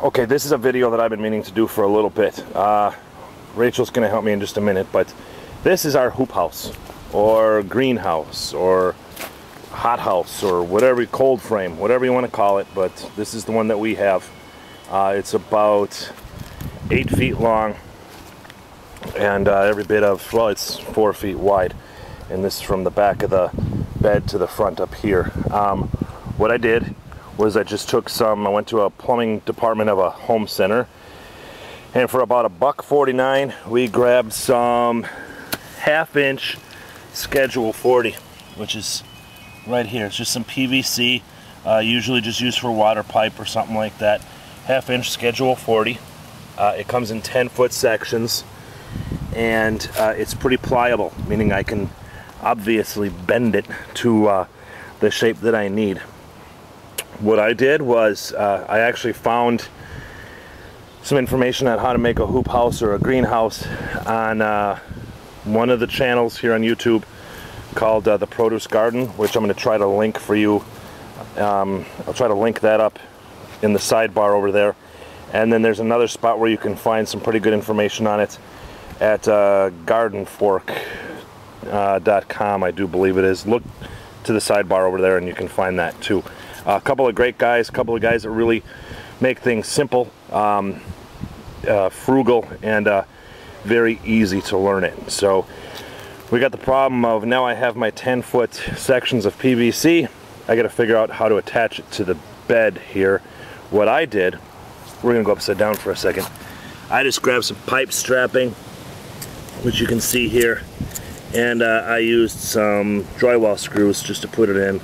Okay, this is a video that I've been meaning to do for a little bit. Rachel's going to help me in just a minute, but this is our hoop house, or greenhouse, or hot house, or whatever, cold frame, whatever you want to call it, but this is the one that we have. It's about 8 feet long, and every bit of, well, it's 4 feet wide, and this is from the back of the bed to the front up here. What I did was I just took some, I went to a plumbing department of a home center, and for about $1.49 we grabbed some 1/2 inch Schedule 40, which is right here. It's just some PVC, usually just used for water pipe or something like that. 1/2 inch Schedule 40. It comes in 10-foot sections, and it's pretty pliable, meaning I can obviously bend it to the shape that I need. What I did was I actually found some information on how to make a hoop house or a greenhouse on one of the channels here on YouTube called The Produce Garden, which I'm going to try to link for you. I'll try to link that up in the sidebar over there. And then there's another spot where you can find some pretty good information on it at gardenfork.com, I do believe it is. Look to the sidebar over there and you can find that too. A couple of great guys, a couple of guys that really make things simple, frugal, and very easy to learn it. So we got the problem of now I have my 10-foot sections of PVC. I got to figure out how to attach it to the bed here. What I did, we're going to go upside down for a second. I just grabbed some pipe strapping, which you can see here, and I used some drywall screws just to put it in.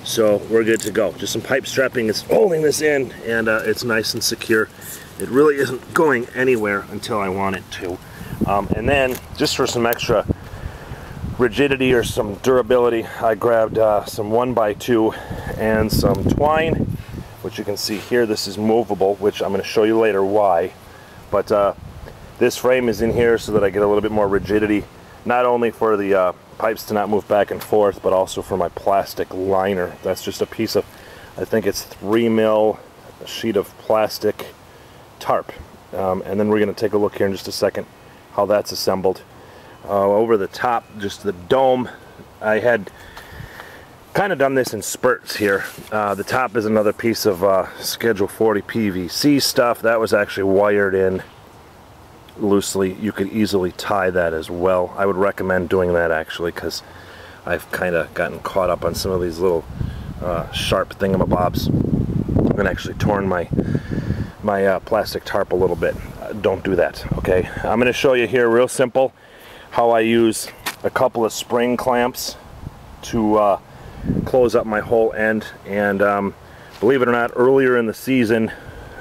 So we're good to go. Just some pipe strapping is holding this in, and it's nice and secure. It really isn't going anywhere until I want it to. And then, just for some extra rigidity or some durability, I grabbed some 1x2 and some twine, which you can see here. This is movable, which I'm going to show you later why. But this frame is in here so that I get a little bit more rigidity, not only for the pipes to not move back and forth, but also for my plastic liner. That's just a piece of, I think it's 3 mil sheet of plastic tarp. And then we're going to take a look here in just a second how that's assembled. Over the top, just the dome, I had kind of done this in spurts here. The top is another piece of Schedule 40 PVC stuff. That was actually wired in loosely. You could easily tie that as well. I would recommend doing that actually, because I've kind of gotten caught up on some of these little sharp thingamabobs and actually torn my plastic tarp a little bit. Don't do that, okay? I'm going to show you here real simple how I use a couple of spring clamps to close up my whole end. And believe it or not, earlier in the season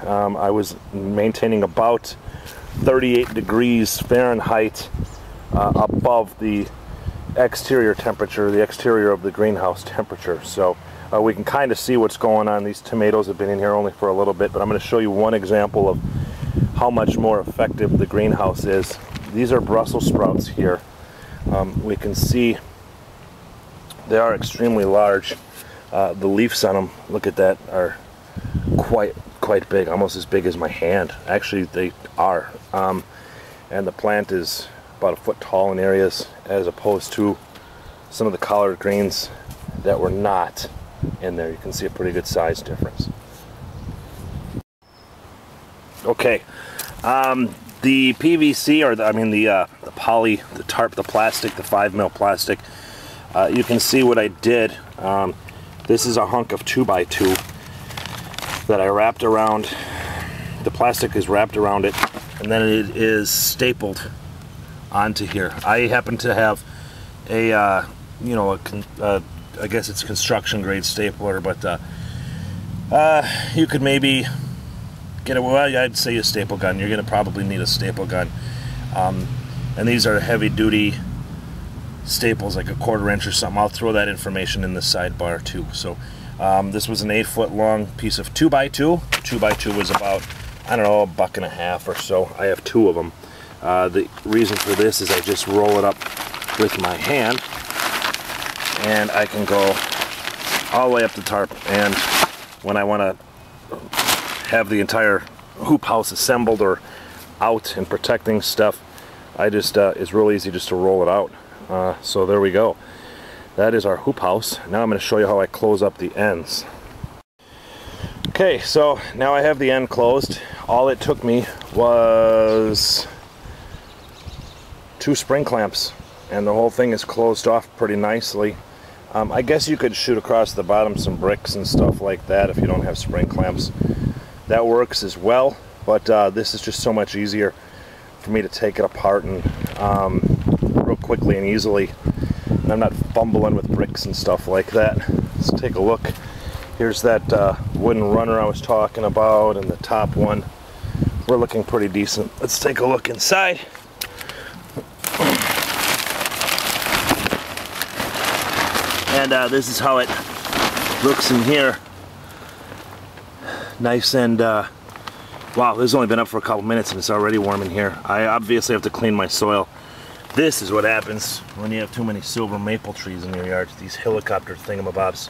I was maintaining about 38 degrees Fahrenheit above the exterior temperature, the exterior of the greenhouse temperature. So we can kind of see what's going on. These tomatoes have been in here only for a little bit, but I'm going to show you one example of how much more effective the greenhouse is. These are Brussels sprouts here. We can see they are extremely large. The leaves on them, look at that, are quite big, almost as big as my hand. Actually, they are. And the plant is about 1 foot tall in areas, as opposed to some of the collard greens that were not in there. You can see a pretty good size difference. Okay, the PVC, or the poly, the tarp, the plastic, the 5 mil plastic. You can see what I did. This is a hunk of 2x2 that I wrapped around. The plastic is wrapped around it, and then it is stapled onto here. I happen to have a, I guess it's construction grade stapler, but you could maybe get a, well, I'd say a staple gun. You're going to probably need a staple gun. And these are heavy duty staples, like 1/4 inch or something. I'll throw that information in the sidebar too. So this was an 8 foot long piece of 2x2. 2x2 was about, I don't know, $1.50 or so. I have 2 of them. The reason for this is I just roll it up with my hand, and I can go all the way up the tarp. And when I want to have the entire hoop house assembled or out and protecting stuff, I just it's real easy just to roll it out. So there we go. That is our hoop house. Now I'm going to show you how I close up the ends. Okay, so now I have the end closed. All it took me was 2 spring clamps, and the whole thing is closed off pretty nicely. I guess you could shoot across the bottom some bricks and stuff like that if you don't have spring clamps. That works as well, but this is just so much easier for me to take it apart and real quickly and easily. And I'm not fumbling with bricks and stuff like that. Let's take a look. Here's that wooden runner I was talking about, and the top one. We're looking pretty decent. Let's take a look inside. And this is how it looks in here. Nice and, wow, this has only been up for a couple minutes and it's already warm in here. I obviously have to clean my soil. This is what happens when you have too many silver maple trees in your yard. These helicopter thingamabobs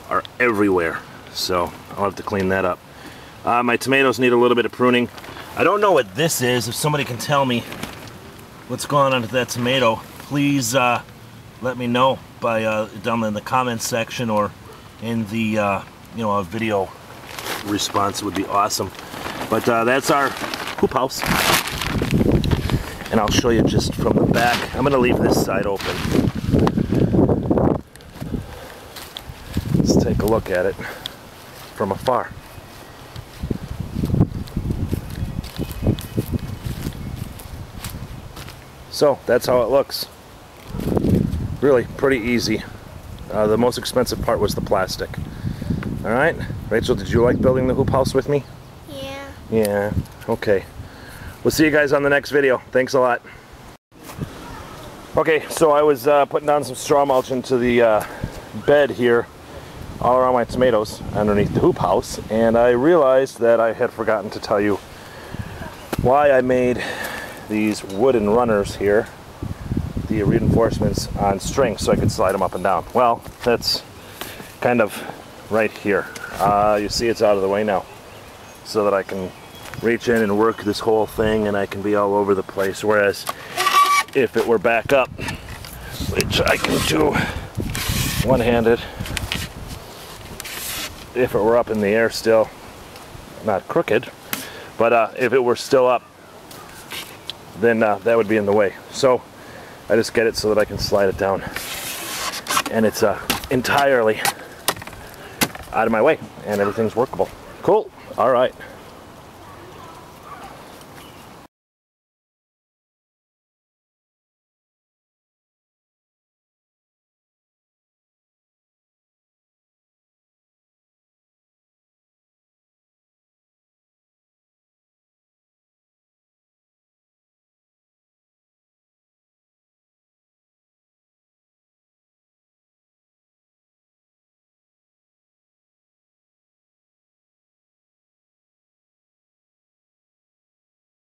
are everywhere, so I'll have to clean that up. My tomatoes need a little bit of pruning. I don't know what this is. If somebody can tell me what's going on with that tomato, please let me know by down in the comments section or in the you know, a video response would be awesome. But that's our hoop house, and I'll show you just from the back. I'm going to leave this side open. Let's take a look at it from afar. So that's how it looks. Really pretty easy. The most expensive part was the plastic. Alright, Rachel, did you like building the hoop house with me? Yeah. Yeah, okay. We'll see you guys on the next video. Thanks a lot. Okay, so I was putting down some straw mulch into the bed here all around my tomatoes underneath the hoop house, and I realized that I had forgotten to tell you why I made these wooden runners here, the reinforcements on strings, so I could slide them up and down. Well, that's kind of right here. You see it's out of the way now, so that I can reach in and work this whole thing and I can be all over the place, whereas if it were back up, which I can do one-handed, if it were up in the air still, not crooked, but if it were still up, then that would be in the way. So I just get it so that I can slide it down, and it's entirely out of my way, and everything's workable. Cool. All right.